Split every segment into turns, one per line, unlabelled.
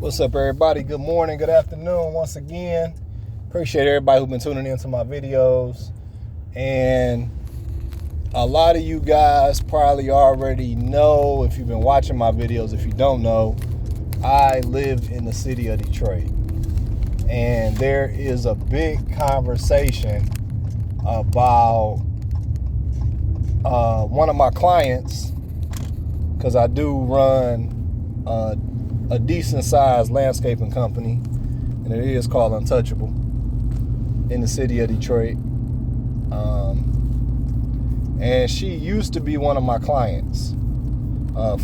What's up, everybody? Good morning, good afternoon once again. Appreciate everybody who's been tuning into my videos. And a lot of you guys probably already know, if you've been watching my videos. If you don't know, I live in the city of Detroit. And there is a big conversation about one of my clients, because I do run a decent sized landscaping company, and it is called Untouchable, in the city of Detroit. And she used to be one of my clients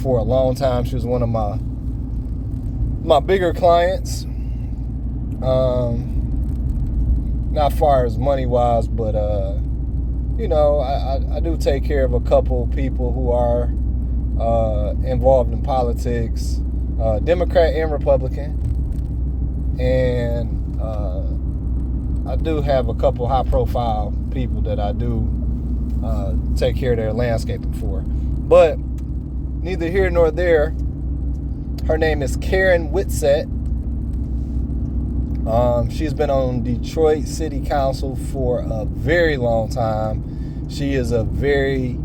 for a long time. She was one of my bigger clients. Not far as money wise, but I do take care of a couple people who are involved in politics, Democrat and Republican, and I do have a couple high-profile people that I do take care of their landscaping for. But neither here nor there. Her name is Karen Whitsett. She's been on Detroit City Council for a very long time. She is a very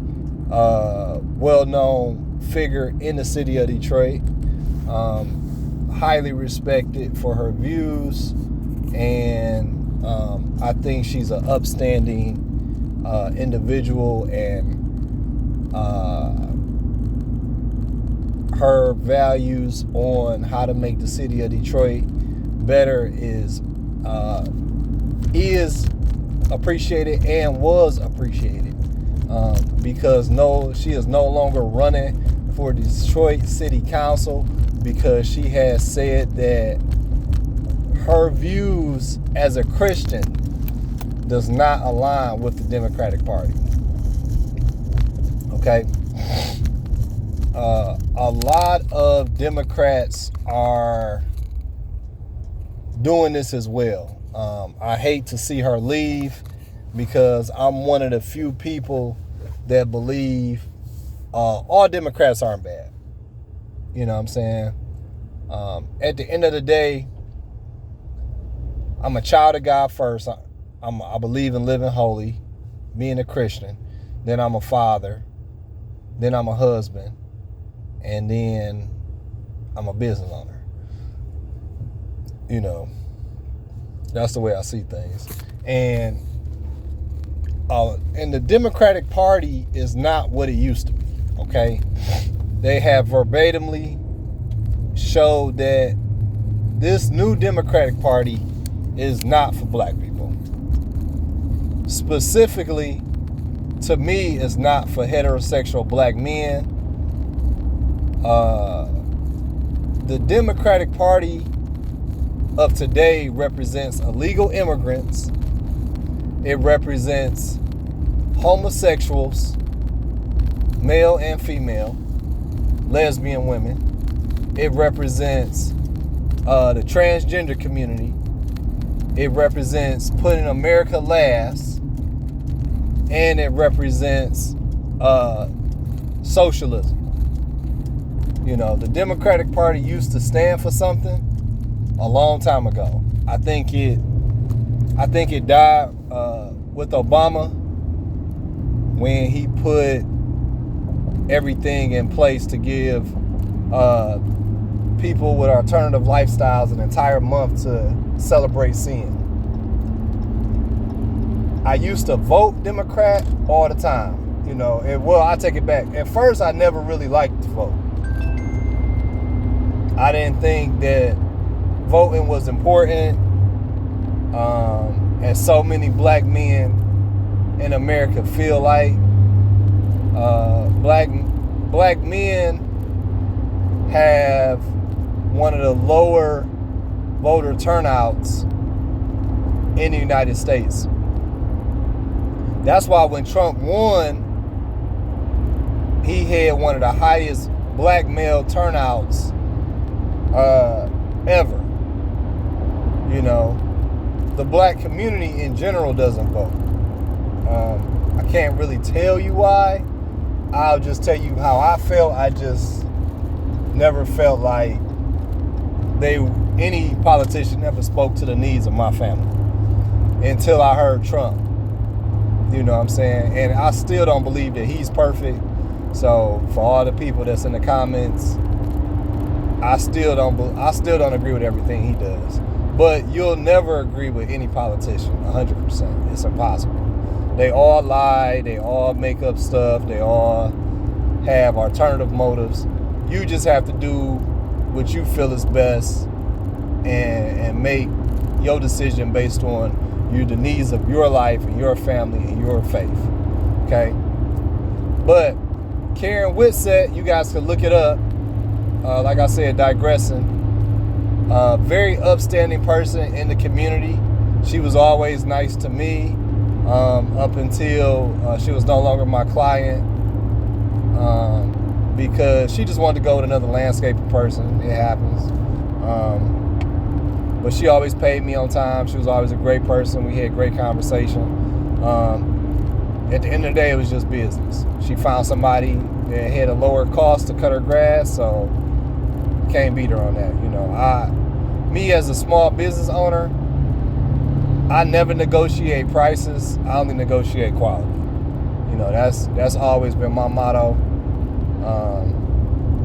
well-known figure in the city of Detroit. Highly respected for her views, and I think she's an upstanding individual, and her values on how to make the city of Detroit better is appreciated and was appreciated, because she is no longer running for Detroit City Council, because she has said that her views as a Christian does not align with the Democratic Party. Okay? A lot of Democrats are doing this as well. I hate to see her leave, because I'm one of the few people that believe all Democrats aren't bad. You know what I'm saying? At the end of the day, I'm a child of God first. I believe in living holy, being a Christian. Then I'm a father. Then I'm a husband. And then I'm a business owner. You know, that's the way I see things. And the Democratic Party is not what it used to be. Okay? They have verbatimly showed that this new Democratic Party is not for black people. Specifically, to me, it's not for heterosexual black men. The Democratic Party of today represents illegal immigrants. It represents homosexuals, male and female, lesbian women. It represents the transgender community. It represents putting America last. And it represents socialism. You know, the Democratic Party used to stand for something a long time ago. I think it died with Obama, when he put everything in place to give people with alternative lifestyles an entire month to celebrate sin. I used to vote Democrat all the time. You know, I take it back. At first, I never really liked to vote. I didn't think that voting was important. And so many black men in America feel like black men have one of the lower voter turnouts in the United States. That's why when Trump won, he had one of the highest black male turnouts ever. You know, the black community in general doesn't vote. I can't really tell you why. I'll just tell you how I felt. I just never felt like any politician never spoke to the needs of my family until I heard Trump. You know what I'm saying? And I still don't believe that he's perfect. So for all the people that's in the comments, I still don't agree with everything he does. But you'll never agree with any politician 100%. It's impossible. They all lie. They all make up stuff. They all have alternative motives. You just have to do what you feel is best and make your decision based on the needs of your life and your family and your faith. Okay? But Karen Whitsett, you guys can look it up. Like I said, digressing. Very upstanding person in the community. She was always nice to me up until she was no longer my client because she just wanted to go with another landscaping person. It happens. But she always paid me on time. She was always a great person. We had great conversation. At the end of the day, it was just business. She found somebody that had a lower cost to cut her grass, so can't beat her on that. You know, me as a small business owner, I never negotiate prices. I only negotiate quality. You know, that's always been my motto.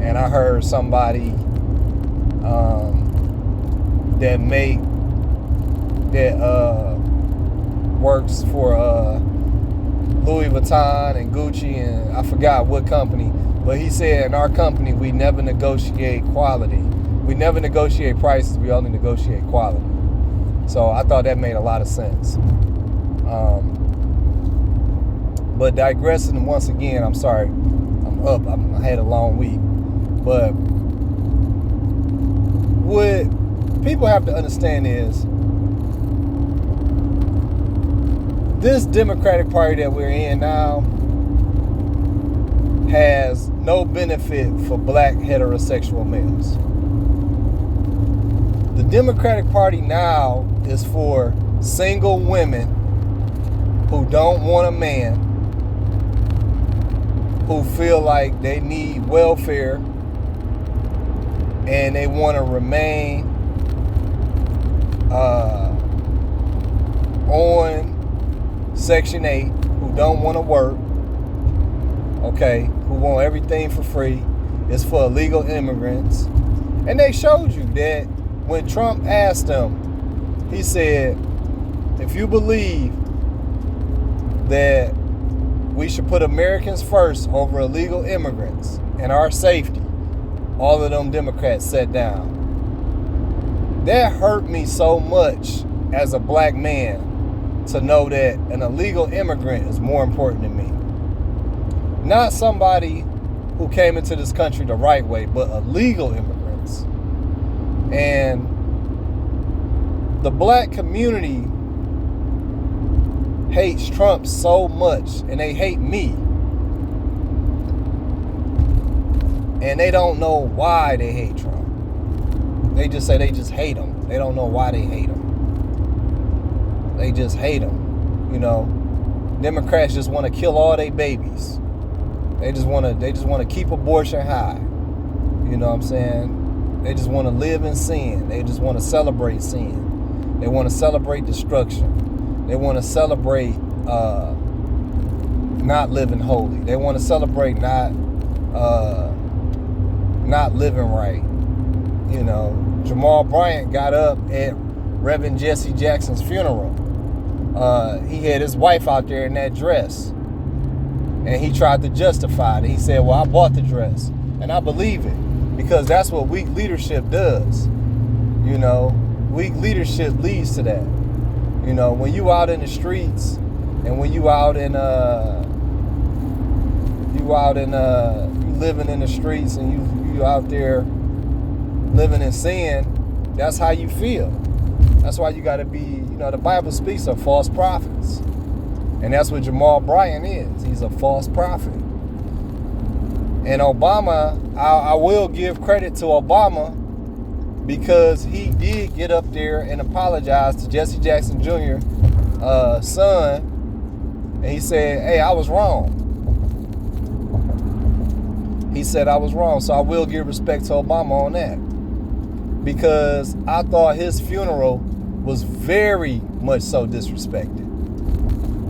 And I heard somebody that works for Louis Vuitton and Gucci and I forgot what company, but he said in our company we never negotiate quality. We never negotiate prices. We only negotiate quality. So I thought that made a lot of sense. But digressing once again, I'm sorry, I'm up. I had a long week, but what people have to understand is this Democratic Party that we're in now has no benefit for black heterosexual males. The Democratic Party now is for single women who don't want a man, who feel like they need welfare and they want to remain on Section 8, who don't want to work, okay, who want everything for free. It's for illegal immigrants. And they showed you that when Trump asked them, he said, if you believe that we should put Americans first over illegal immigrants and our safety, all of them Democrats sat down. That hurt me so much as a black man to know that an illegal immigrant is more important than me. Not somebody who came into this country the right way, but illegal immigrants. And the black community hates Trump so much, and they hate me. And they don't know why they hate Trump. They just say they just hate him. They don't know why they hate him. They just hate him. You know, Democrats just want to kill all their babies. They just want to keep abortion high. You know what I'm saying? They just want to live in sin. They just want to celebrate sin. They want to celebrate destruction. They want to celebrate not living holy. They want to celebrate not living right. You know, Jamal Bryant got up at Reverend Jesse Jackson's funeral. He had his wife out there in that dress, and he tried to justify it. He said, well, I bought the dress, and I believe it, because that's what weak leadership does. You know, weak leadership leads to that. You know, when you out in the streets, and when you living in the streets, and you out there living in sin, that's how you feel. That's why you got to be, you know, the Bible speaks of false prophets. And that's what Jamal Bryant is. He's a false prophet. And Obama, I will give credit to Obama, because he did get up there and apologize to Jesse Jackson Jr. Son. And he said, hey, I was wrong. He said I was wrong. So I will give respect to Obama on that. because I thought his funeral was very much so disrespected.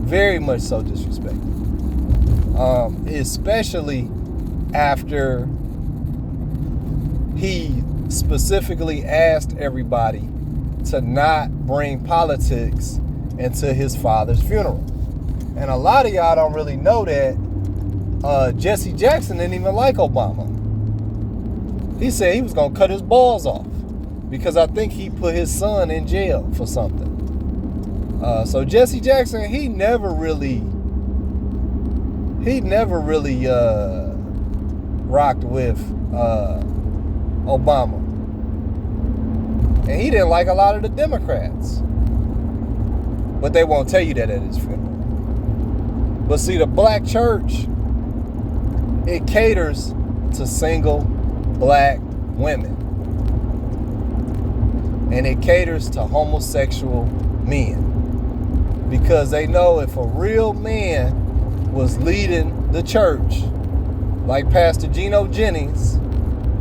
Very much so disrespected. Especially after he specifically asked everybody to not bring politics into his father's funeral. And a lot of y'all don't really know that Jesse Jackson didn't even like Obama. He said he was going to cut his balls off because I think he put his son in jail for something. So Jesse Jackson, he never really rocked with Obama. And he didn't like a lot of the Democrats. But they won't tell you that at his funeral. But see, the black church, it caters to single black women. And it caters to homosexual men. Because they know if a real man was leading the church, like Pastor Geno Jennings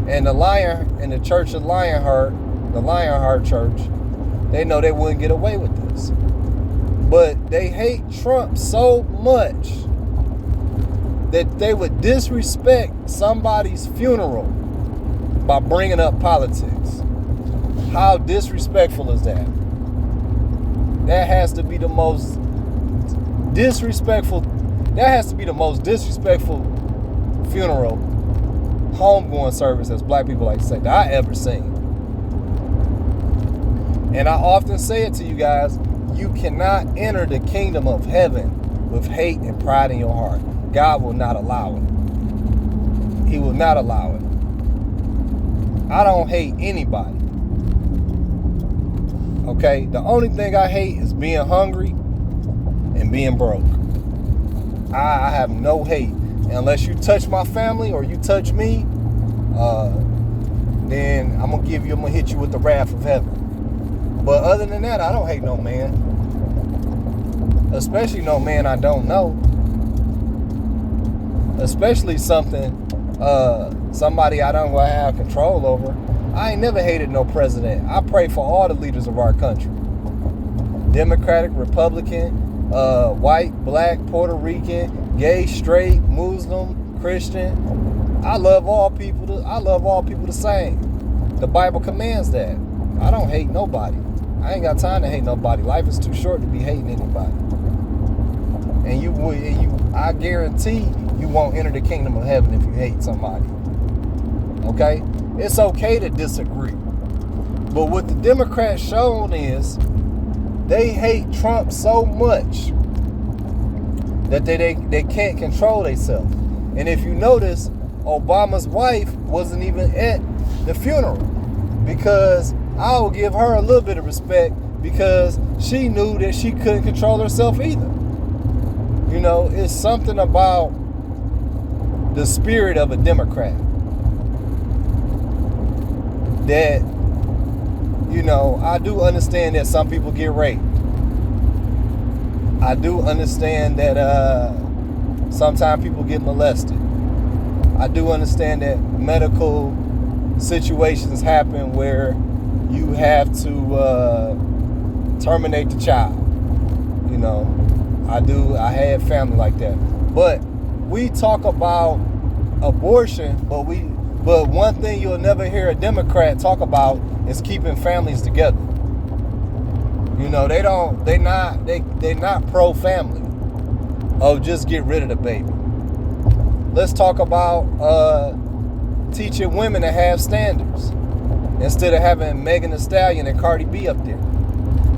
and the Church of Lionheart, the Lionheart Church, they know they wouldn't get away with this. But they hate Trump so much that they would disrespect somebody's funeral by bringing up politics. How disrespectful is that? That has to be the most disrespectful funeral homegoing service, as black people like to say, that I ever seen. And I often say it to you guys, you cannot enter the kingdom of heaven with hate and pride in your heart. God will not allow it. He will not allow it. I don't hate anybody. Okay? The only thing I hate is being hungry and being broke. I have no hate. Unless you touch my family or you touch me, then I'm going to hit you with the wrath of heaven. But other than that, I don't hate no man. Especially no man I don't know. Especially somebody I don't have control over. I ain't never hated no president. I pray for all the leaders of our country. Democratic, Republican, white, black, Puerto Rican, gay, straight, Muslim, Christian. I love all people the same. The Bible commands that. I don't hate nobody. I ain't got time to hate nobody. Life is too short to be hating anybody. And I guarantee you won't enter the kingdom of heaven if you hate somebody. Okay? It's okay to disagree. But what the Democrats shown is they hate Trump so much that they can't control themselves. And if you notice, Obama's wife wasn't even at the funeral, because I will give her a little bit of respect, because she knew that she couldn't control herself either. You know, it's something about the spirit of a Democrat that, you know, I do understand that some people get raped. I do understand that sometimes people get molested. I do understand that medical situations happen where you have to terminate the child. You know, I had family like that. But we talk about abortion, but one thing you'll never hear a Democrat talk about is keeping families together. You know, they're not pro-family. Oh, just get rid of the baby. Let's talk about teaching women to have standards instead of having Megan Thee Stallion and Cardi B up there.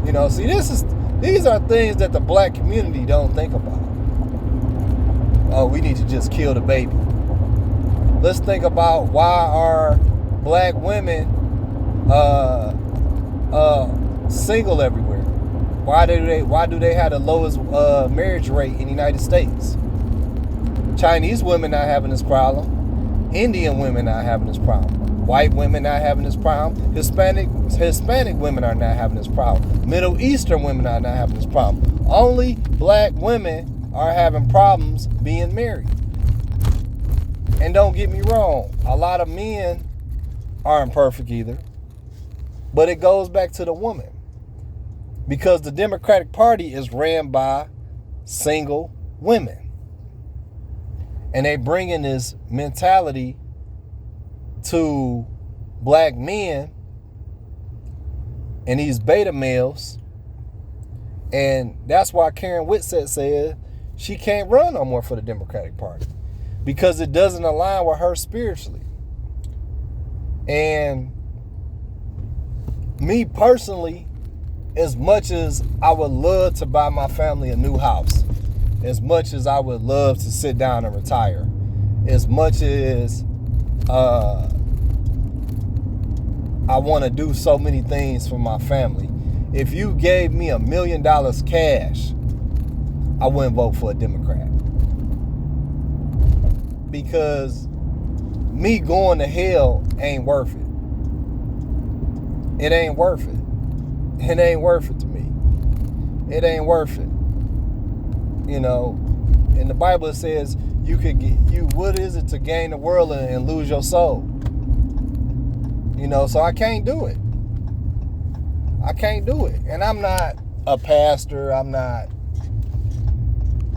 You know, see, these are things that the black community don't think about. Oh, we need to just kill the baby. Let's think about why are black women single everywhere. Why do they have the lowest marriage rate in the United States? Chinese women not having this problem. Indian women not having this problem. White women not having this problem. Hispanic women are not having this problem. Middle Eastern women are not having this problem. Only black women are having problems being married. And don't get me wrong, a lot of men aren't perfect either. But it goes back to the woman. Because the Democratic Party is ran by single women. And they bring in this mentality to black men and these beta males. And that's why Karen Whitsett said she can't run no more for the Democratic Party. Because it doesn't align with her spiritually. And me personally, as much as I would love to buy my family a new house, as much as I would love to sit down and retire, as much as I want to do so many things for my family, if you gave me $1 million cash, I wouldn't vote for a Democrat. Because me going to hell ain't worth it. It ain't worth it. It ain't worth it to me. It ain't worth it. You know, in the Bible it says what is it to gain the world and lose your soul? You know, so I can't do it. I can't do it. And I'm not a pastor, I'm not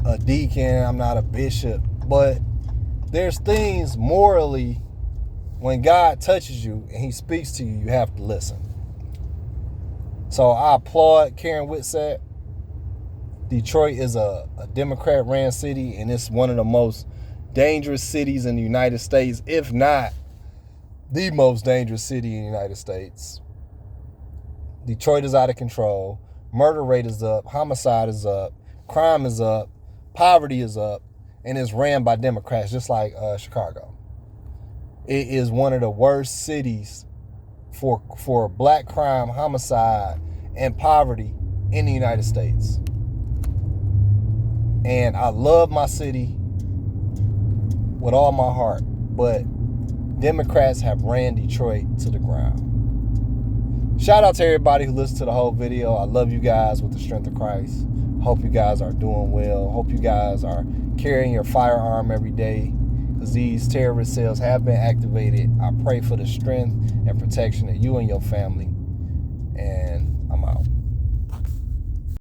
a deacon, I'm not a bishop, but there's things morally, when God touches you and he speaks to you, you have to listen. So I applaud Karen Whitsett. Detroit is a Democrat-ran city, and it's one of the most dangerous cities in the United States, if not the most dangerous city in the United States. Detroit is out of control. Murder rate is up. Homicide is up. Crime is up. Poverty is up. And it's ran by Democrats, just like Chicago. It is one of the worst cities for black crime, homicide, and poverty in the United States. And I love my city with all my heart, but Democrats have ran Detroit to the ground. Shout out to everybody who listened to the whole video. I love you guys with the strength of Christ. Hope you guys are doing well. Hope you guys are carrying your firearm every day, because these terrorist cells have been activated. I pray for the strength and protection of you and your family. And